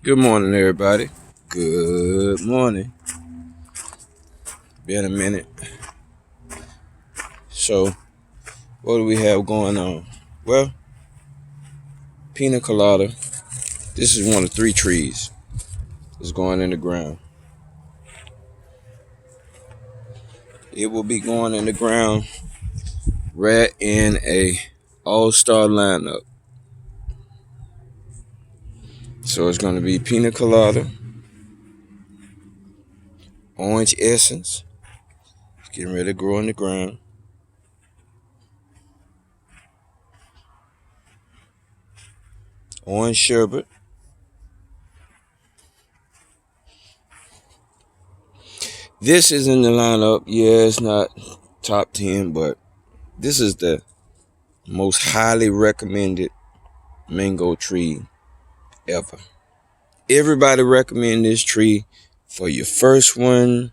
Good morning, everybody. Good morning. Been a minute. So, what do we have going on? Well, pina colada. This is one of three trees that's going in the ground. It will be going in the ground right in a all-star lineup. So it's going to be pina colada, orange essence. It's getting ready to grow in the ground. Orange sherbet. This is in the lineup. Yeah, it's not top 10, but this is the most highly recommended mango tree ever. Everybody recommend this tree for your first one.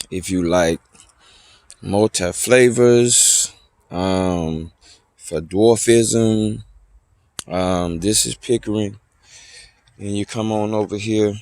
If you like multi flavors, for dwarfism, this is Pickering. And you come on over here,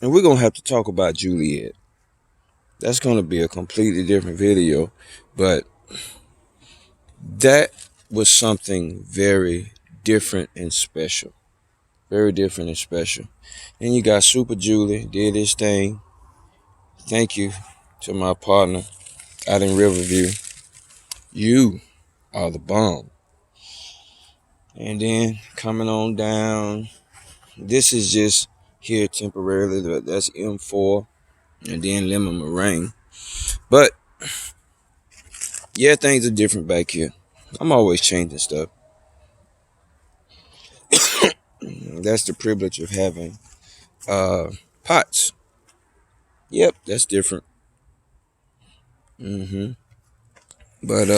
and we're gonna have to talk about Juliet. That's gonna be a completely different video, but that was something very different and special. Very different and special. And you got Super Julie, did his thing. Thank you to my partner out in Riverview. You are the bomb. And then coming on down, this is just here temporarily. That's M4, and then lemon meringue. But yeah, things are different back here. I'm always changing stuff. That's the privilege of having pots. Yep, that's different. But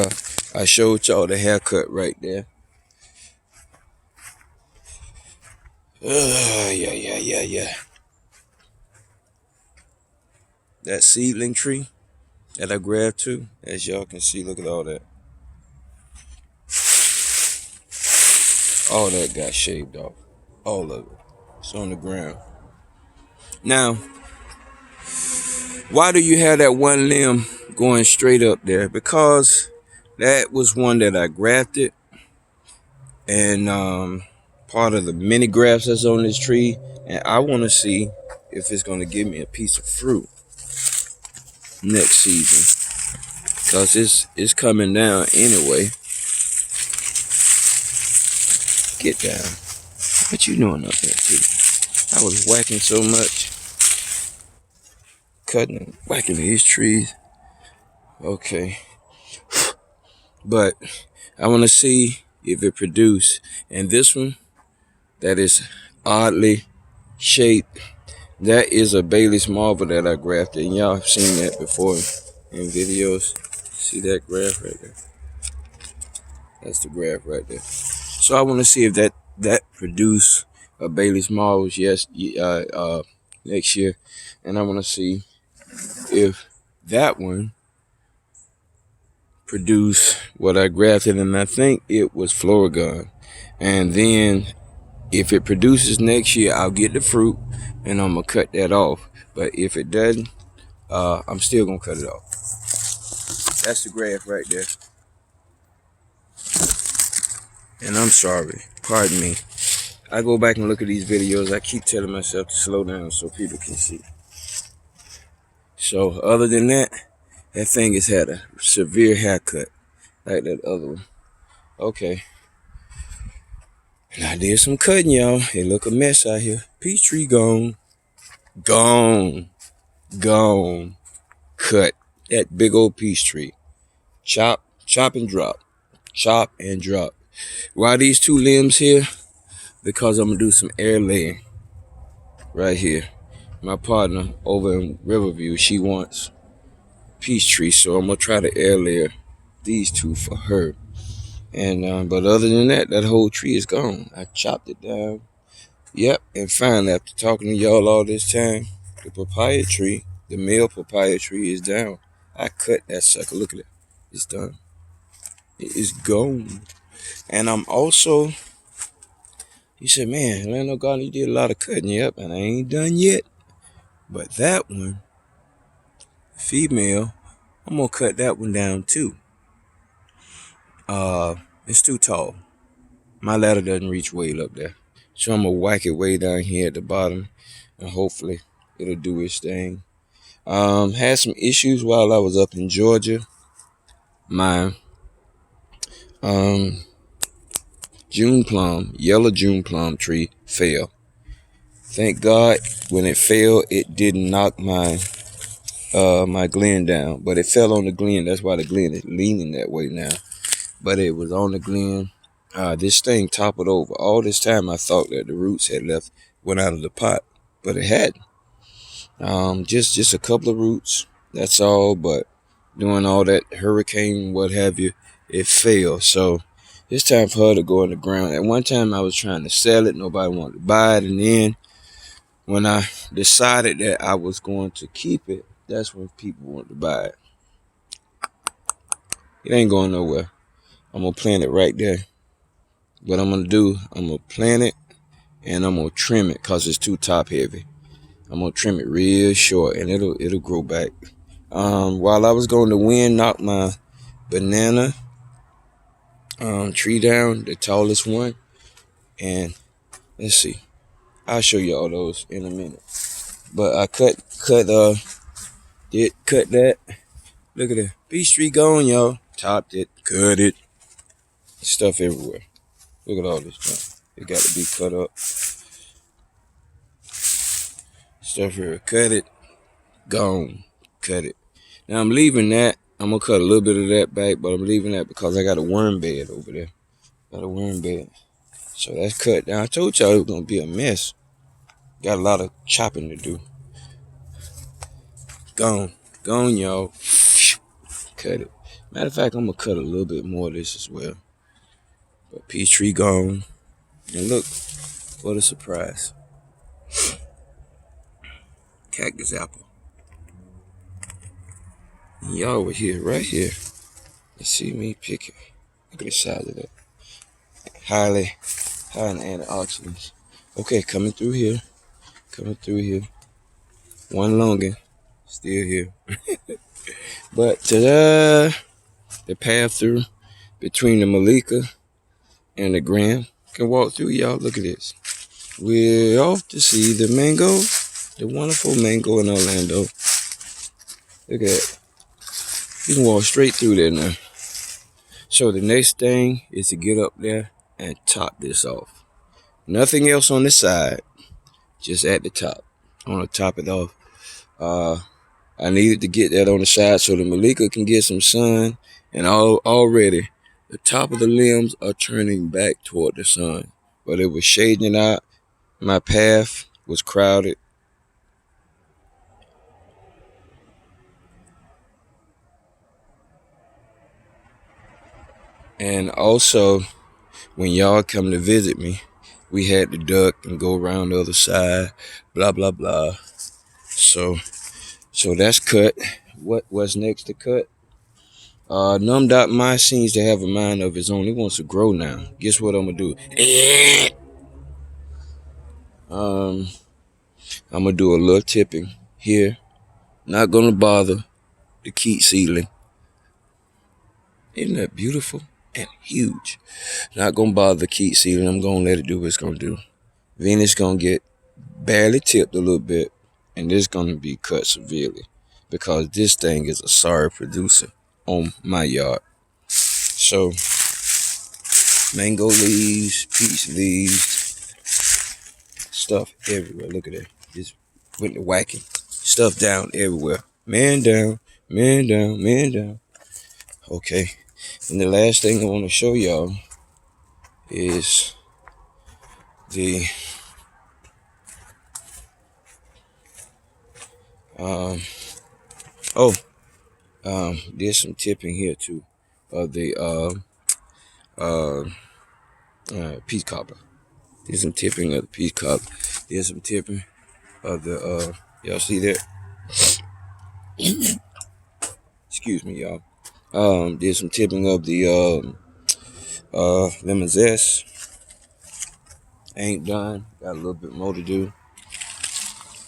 I showed y'all the haircut right there. Yeah. That seedling tree that I grabbed too, as y'all can see, look at all that. All that got shaved off. All of it. It's on the ground. Now, why do you have that one limb going straight up there? Because that was one that I grafted, and part of the mini grafts that's on this tree, and I want to see if it's going to give me a piece of fruit next season, because it's coming down anyway. Get down. What you doing up there too? I was whacking so much, cutting and whacking these trees. Okay, but I want to see if it produce. And this one that is oddly shaped, that is a Bailey's Marvel that I grafted, and y'all have seen that before in videos. See that graph right there? That's the graph right there. So I want to see if that produce a Bailey's Marvels next year, and I want to see if that one produce what I grafted, and I think it was Floragon. And then if it produces next year, I'll get the fruit and I'm gonna cut that off. But if it doesn't, I'm still gonna cut it off. That's the graph right there. And I'm sorry, pardon me. I go back and look at these videos. I keep telling myself to slow down so people can see. So other than that, that thing has had a severe haircut like that other one. Okay. And I did some cutting, y'all. It look a mess out here. Peach tree gone. Gone. Gone. Cut. That big old peach tree. Chop and drop. Chop and drop. Why these two limbs here? Because I'm going to do some air laying right here. My partner over in Riverview, she wants peach tree, so I'm going to try to air layer these two for her. And but other than that, that whole tree is gone. I chopped it down. Yep, and finally, after talking to y'all all this time, the papaya tree, the male papaya tree is down. I cut that sucker. Look at it. It's done. It is gone. And I'm also You said, man, Orlando Garden, you did a lot of cutting. Yep, and I ain't done yet. But that one, female, I'm gonna cut that one down too. It's too tall. My ladder doesn't reach way up there. So I'm gonna whack it way down here at the bottom, and hopefully it'll do its thing. Had some issues while I was up in Georgia. My yellow June plum tree fell. Thank God when it fell, it didn't knock my glen down, but it fell on the glen. That's why the glen is leaning that way now. But it was on the glen. This thing toppled over. All this time I thought that the roots had went out of the pot, but it hadn't. Just a couple of roots. That's all. But doing all that hurricane, what have you, it fell. So it's time for her to go in the ground. At one time I was trying to sell it. Nobody wanted to buy it. And then when I decided that I was going to keep it, that's when people wanted to buy it. It ain't going nowhere. I'm going to plant it right there. What I'm going to do, I'm going to plant it and I'm going to trim it because it's too top heavy. I'm going to trim it real short and it'll grow back. While I was going, the wind knocked my banana tree down, the tallest one. And let's see. I'll show you all those in a minute. But I cut that. Look at that. Peach tree gone, y'all. Topped it, cut it. Stuff everywhere. Look at all this junk. It got to be cut up. Stuff here. Cut it. Gone. Cut it. Now I'm leaving that. I'm going to cut a little bit of that back, but I'm leaving that because I got a worm bed over there. Got a worm bed. So that's cut down. I told y'all it was going to be a mess. Got a lot of chopping to do. Gone. Gone, y'all. Cut it. Matter of fact, I'm going to cut a little bit more of this as well. But peach tree gone. And look, what a surprise. Cactus apple. And y'all were here, right here. You see me pick it. Look at the size of that. High in antioxidants. Okay, coming through here. One longer. Still here. But ta-da! The path through between the Malika and the Graham can walk through, y'all. Look at this. We're off to see the mango, the wonderful mango in Orlando. Look at that. You can walk straight through there now. So the next thing is to get up there and top this off. Nothing else on the side, just at the top. I want to top it off. I needed to get that on the side so the Malika can get some sun. And already, the top of the limbs are turning back toward the sun. But it was shading out. My path was crowded. And also, when y'all come to visit me, we had to duck and go around the other side, blah, blah, blah. So that's cut. What's next to cut? Num.my seems to have a mind of his own. He wants to grow now. Guess what I'm gonna do? I'm gonna do a little tipping here. Not gonna bother the keat seedling. Isn't that beautiful and huge? Not gonna bother the keat seedling. I'm gonna let it do what it's gonna do. Venus gonna get barely tipped a little bit, and this gonna be cut severely because this thing is a sorry producer on my yard. So mango leaves, peach leaves, stuff everywhere. Look at that. Just went to whacking. Stuff down everywhere. Man down. Okay. And the last thing I want to show y'all is the there's some tipping here too of the peach cobbler. There's some tipping of the peach cobbler. There's some tipping of the y'all see that? Excuse me, y'all. There's some tipping of the lemon zest. Ain't done. Got a little bit more to do.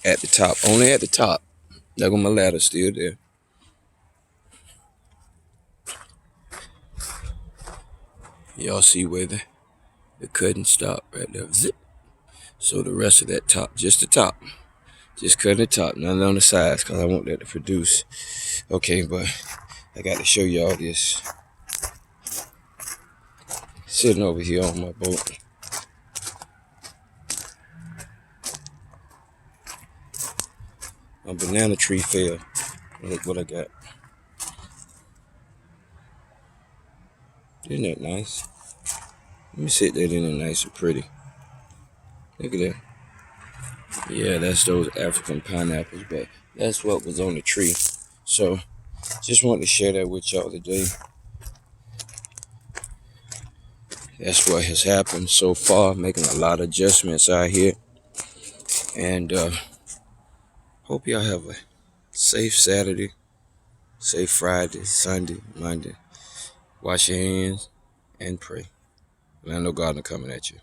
At the top. Only at the top. Look on my ladder still there. Y'all see where the cutting stop right there. Zip. So the rest of that top, just the top. Just cutting the top, nothing on the sides, because I want that to produce. Okay, but I got to show y'all this. Sitting over here on my boat. A banana tree fell. Look what I got. Isn't that nice? Let me sit that in there nice and pretty. Look at that. Yeah, that's those African pineapples, but that's what was on the tree. So, just wanted to share that with y'all today. That's what has happened so far, making a lot of adjustments out here. And hope y'all have a safe Saturday, safe Friday, Sunday, Monday. Wash your hands and pray. And I know God is coming at you.